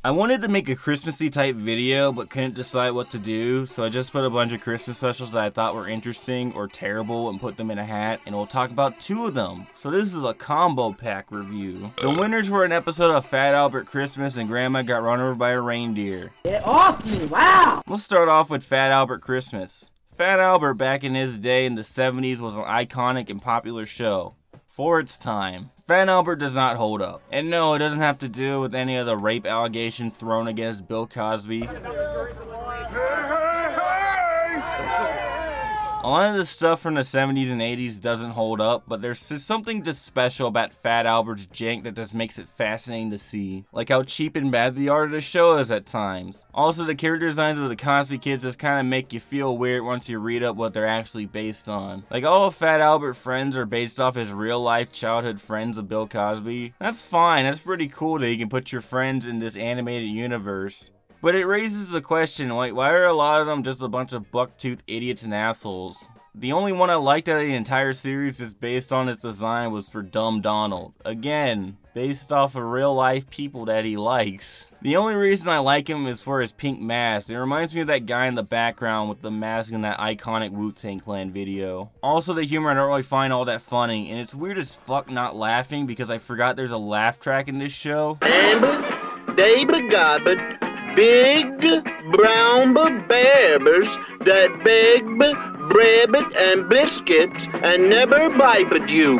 I wanted to make a Christmassy type video, but couldn't decide what to do, so I just put a bunch of Christmas specials that I thought were interesting or terrible and put them in a hat, and we'll talk about 2 of them. So this is a combo pack review. The winners were an episode of Fat Albert Christmas and Grandma Got Run Over by a Reindeer. Get off me, wow! We'll start off with Fat Albert Christmas. Fat Albert back in his day in the 70s was an iconic and popular show. For its time. Fat Albert does not hold up. And no, it doesn't have to do with any of the rape allegations thrown against Bill Cosby. A lot of the stuff from the 70s and 80s doesn't hold up, but there's just something just special about Fat Albert's jank that just makes it fascinating to see. Like how cheap and bad the art of the show is at times. Also, the character designs of the Cosby kids just kind of make you feel weird once you read up what they're actually based on. Like all of Fat Albert's friends are based off his real life childhood friends of Bill Cosby. That's fine, that's pretty cool that you can put your friends in this animated universe. But it raises the question, like, why are a lot of them just a bunch of buck-toothed idiots and assholes? The only one I liked out of the entire series just based on its design was for Dumb Donald. Again, based off of real-life people that he likes. The only reason I like him is for his pink mask. It reminds me of that guy in the background with the mask in that iconic Wu-Tang Clan video. Also, the humor I don't really find all that funny, and it's weird as fuck not laughing because I forgot there's a laugh track in this show. Amber, David Gobbard. Big brown bears that beg bread and biscuits and never bite you.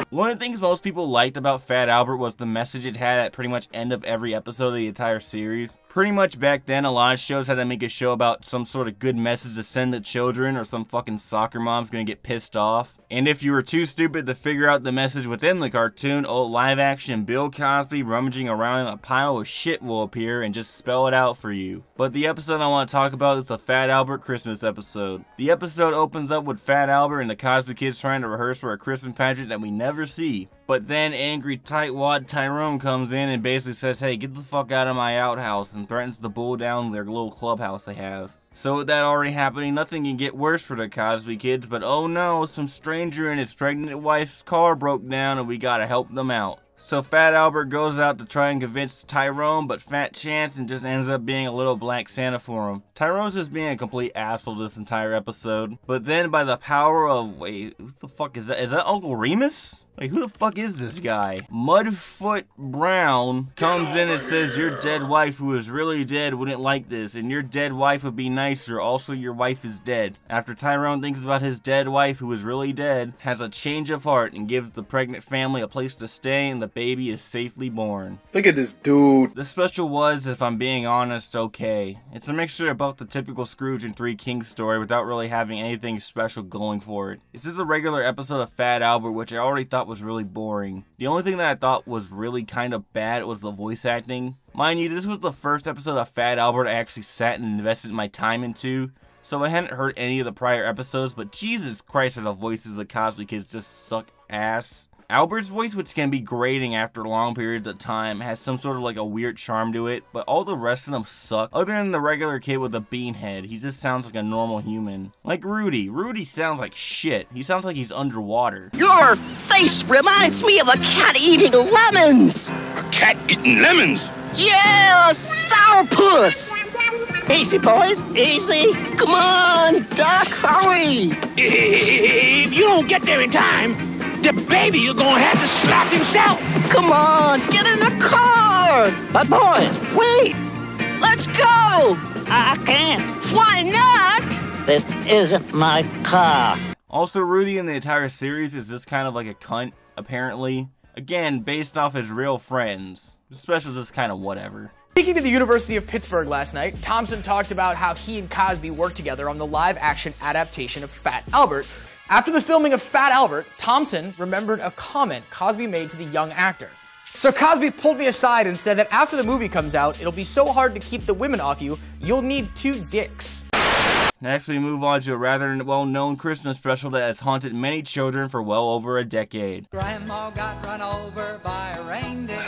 One of the things most people liked about Fat Albert was the message it had at pretty much end of every episode of the entire series. Pretty much back then, a lot of shows had to make a show about some sort of good message to send to children, or some fucking soccer mom's gonna get pissed off. And if you were too stupid to figure out the message within the cartoon, old live action Bill Cosby rummaging around in a pile of shit will appear and just spell it out for you. But the episode I want to talk about is the Fat Albert Christmas episode. The episode opens up with Fat Albert and the Cosby kids trying to rehearse for a Christmas pageant that we never see. But then angry tightwad Tyrone comes in and basically says, hey, get the fuck out of my outhouse, and threatens to bull down their little clubhouse they have. So with that already happening, nothing can get worse for the Cosby kids, but oh no, some stranger and his pregnant wife's car broke down and we gotta help them out. So Fat Albert goes out to try and convince Tyrone, but Fat Chance and just ends up being a little black Santa for him. Tyrone's just being a complete asshole this entire episode. But then by the power of, wait, who the fuck is that? Is that Uncle Remus? Like, who the fuck is this guy? Mudfoot Brown comes in and says your dead wife who is really dead wouldn't like this, and your dead wife would be nicer, also your wife is dead. After Tyrone thinks about his dead wife who is really dead, has a change of heart and gives the pregnant family a place to stay, and the baby is safely born. Look at this dude. The special was, if I'm being honest, okay. It's a mixture of both the typical Scrooge and Three Kings story without really having anything special going for it. This is a regular episode of Fat Albert, which I already thought was really boring. The only thing that I thought was really kind of bad was the voice acting. Mind you, this was the first episode of Fat Albert I actually sat and invested my time into, so I hadn't heard any of the prior episodes, but Jesus Christ, are the voices of the Cosby kids just suck ass. Albert's voice, which can be grating after long periods of time, has some sort of like a weird charm to it, but all the rest of them suck. Other than the regular kid with a bean head, he just sounds like a normal human. Like Rudy. Rudy sounds like shit. He sounds like he's underwater. Your face reminds me of a cat eating lemons. A cat eating lemons? Yeah, a sourpuss. Easy, boys, easy. Come on, Doc, hurry. If you don't get there in time, the baby you're gonna have to slap himself. Come on, get in the car. But boys, wait. Let's go. I can't. Why not? This isn't my car. Also, Rudy in the entire series is just kind of like a cunt, apparently. Again, based off his real friends. The special's just kind of whatever. Speaking to the University of Pittsburgh last night, Thompson talked about how he and Cosby worked together on the live-action adaptation of Fat Albert. After the filming of Fat Albert, Thompson remembered a comment Cosby made to the young actor. So Cosby pulled me aside and said that after the movie comes out, it'll be so hard to keep the women off you, you'll need 2 dicks. Next, we move on to a rather well-known Christmas special that has haunted many children for well over a decade. Grandma got run over by a reindeer.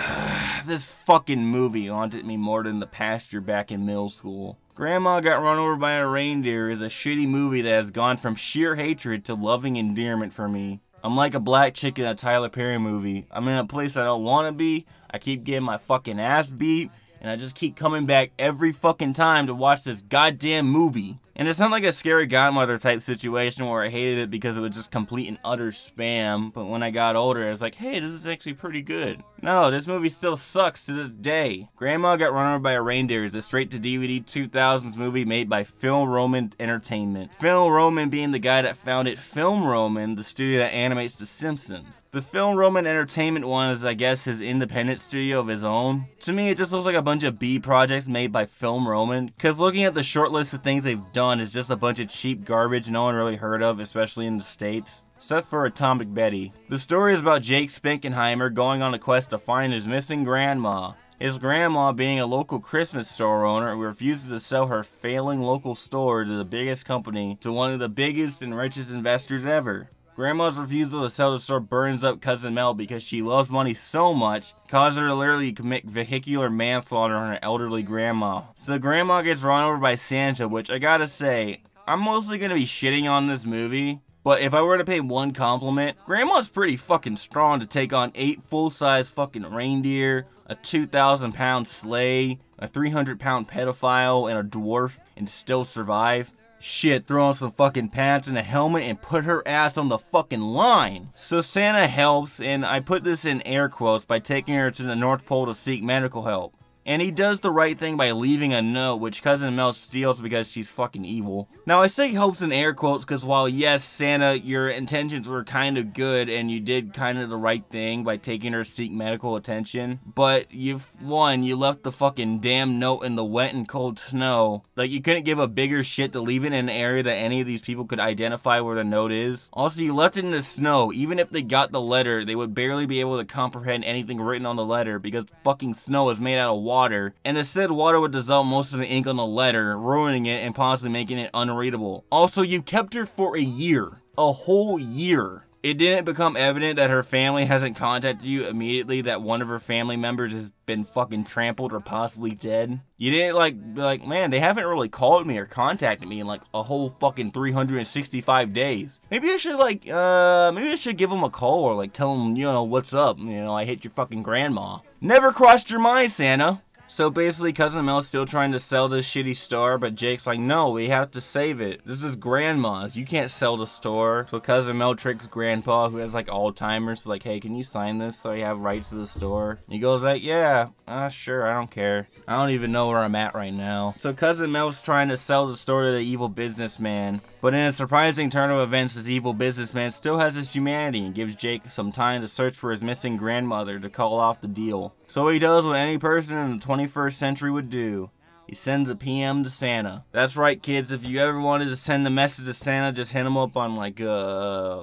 This fucking movie haunted me more than The Pasture back in middle school. Grandma Got Run Over by a Reindeer is a shitty movie that has gone from sheer hatred to loving endearment for me. I'm like a black chick in a Tyler Perry movie. I'm in a place I don't want to be, I keep getting my fucking ass beat, and I just keep coming back every fucking time to watch this goddamn movie. And it's not like a scary godmother type situation where I hated it because it was just complete and utter spam, but when I got older I was like, hey, this is actually pretty good. No, this movie still sucks to this day. Grandma Got Run Over by a Reindeer is a straight-to-DVD 2000s movie made by Phil Roman Entertainment. Phil Roman being the guy that founded Film Roman, the studio that animates The Simpsons. The Phil Roman Entertainment one is, I guess, his independent studio of his own. To me, it just looks like a bunch of B projects made by Film Roman, because looking at the short list of things they've done is just a bunch of cheap garbage no one really heard of, especially in the States. Except for Atomic Betty. The story is about Jake Spinkenheimer going on a quest to find his missing grandma. His grandma, being a local Christmas store owner, refuses to sell her failing local store to the biggest company to one of the biggest and richest investors ever. Grandma's refusal to sell the store burns up Cousin Mel because she loves money so much, causes her to literally commit vehicular manslaughter on her elderly grandma. So Grandma gets run over by Santa, which I gotta say, I'm mostly gonna be shitting on this movie. But if I were to pay one compliment, Grandma's pretty fucking strong to take on 8 full-size fucking reindeer, a 2,000-pound sleigh, a 300-pound pedophile, and a dwarf, and still survive. Shit, throw on some fucking pants and a helmet and put her ass on the fucking line. So Santa helps, and I put this in air quotes, by taking her to the North Pole to seek medical help. And he does the right thing by leaving a note, which Cousin Mel steals because she's fucking evil. Now, I say helps in air quotes because while yes, Santa, your intentions were kind of good and you did kind of the right thing by taking her to seek medical attention, but you left the fucking damn note in the wet and cold snow. Like, you couldn't give a bigger shit to leave it in an area that any of these people could identify where the note is. Also, you left it in the snow. Even if they got the letter, they would barely be able to comprehend anything written on the letter because fucking snow is made out of water. And instead water would dissolve most of the ink on the letter, ruining it and possibly making it unreadable. Also, you kept her for a year. A whole year. It didn't become evident that her family hasn't contacted you immediately that one of her family members has been fucking trampled or possibly dead. You didn't be like, man, they haven't really called me or contacted me in like a whole fucking 365 days. Maybe I should maybe I should give them a call or like tell them, you know, what's up, you know, I hit your fucking grandma. Never crossed your mind, Santa. So basically, Cousin Mel's still trying to sell this shitty store, but Jake's like, no, we have to save it. This is Grandma's. You can't sell the store. So Cousin Mel tricks Grandpa, who has like Alzheimer's, like, hey, can you sign this so I have rights to the store? And he goes like, yeah, sure, I don't care. I don't even know where I'm at right now. So Cousin Mel's trying to sell the store to the evil businessman. But in a surprising turn of events, this evil businessman still has his humanity and gives Jake some time to search for his missing grandmother to call off the deal. So he does what any person in the 21st century would do. He sends a PM to Santa. That's right, kids. If you ever wanted to send a message to Santa, just hit him up on like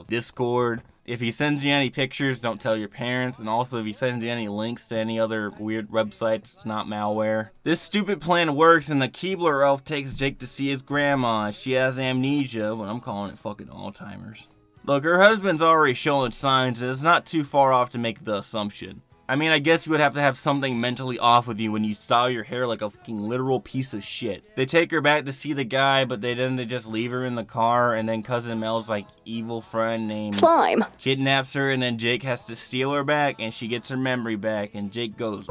Discord. If he sends you any pictures, don't tell your parents. And also, if he sends you any links to any other weird websites, it's not malware. This stupid plan works, and the Keebler elf takes Jake to see his grandma. She has amnesia, but I'm calling it fucking Alzheimer's. Look, her husband's already showing signs, and it's not too far off to make the assumption. I mean, I guess you would have to have something mentally off with you when you style your hair like a fucking literal piece of shit. They take her back to see the guy, but they just leave her in the car, and then Cousin Mel's like evil friend named Slime kidnaps her, and then Jake has to steal her back, and she gets her memory back, and Jake goes,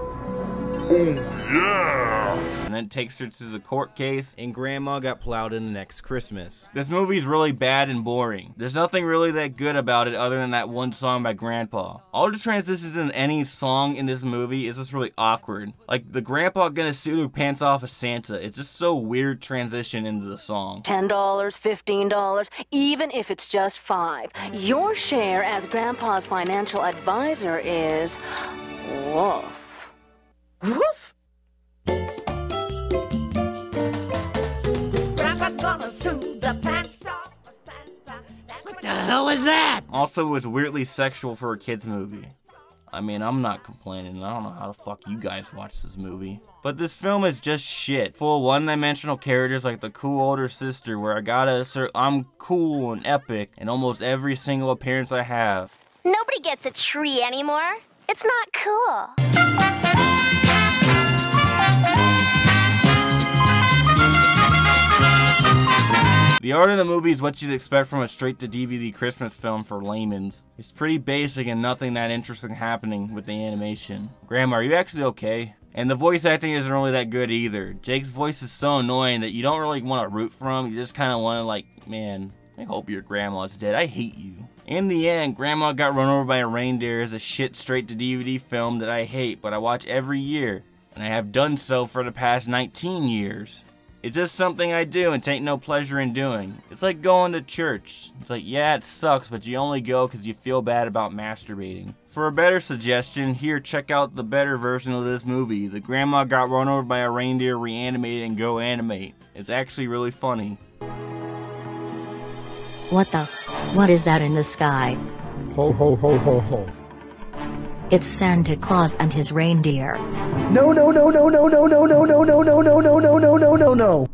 Oh, yeah! And then takes her to the court case, and Grandma got plowed in the next Christmas. This movie's really bad and boring. There's nothing really that good about it other than that one song by Grandpa. All the transitions in any song in this movie is just really awkward. Like, the Grandpa gonna steal her pants off of Santa. It's just so weird transition into the song. $10, $15, even if it's just $5. Your share as Grandpa's financial advisor is woof. Woof? Grandpa's gonna sue the pants off of Santa. What the hell was that? Also, it was weirdly sexual for a kid's movie. I mean, I'm not complaining. I don't know how the fuck you guys watch this movie. But this film is just shit. Full of one-dimensional characters like the cool older sister where I gotta assert I'm cool and epic in almost every single appearance I have. Nobody gets a tree anymore. It's not cool. The The art of the movie is what you'd expect from a straight-to-DVD Christmas film for layman's. It's pretty basic and nothing that interesting happening with the animation. Grandma, are you actually okay? And the voice acting isn't really that good either. Jake's voice is so annoying that you don't really want to root for him. You just kind of want to like, man, I hope your grandma's dead. I hate you. In the end, Grandma Got Run Over by a Reindeer is a shit straight-to-DVD film that I hate, but I watch every year. And I have done so for the past 19 years. It's just something I do and take no pleasure in doing. It's like going to church. It's like, yeah, it sucks, but you only go because you feel bad about masturbating. For a better suggestion, here, check out the better version of this movie. The Grandma Got Run Over by a Reindeer Reanimated and Go Animate. It's actually really funny. What is that in the sky? Ho ho ho ho ho. It's Santa Claus and his reindeer. No no no no no no no no no no no no no no no no no.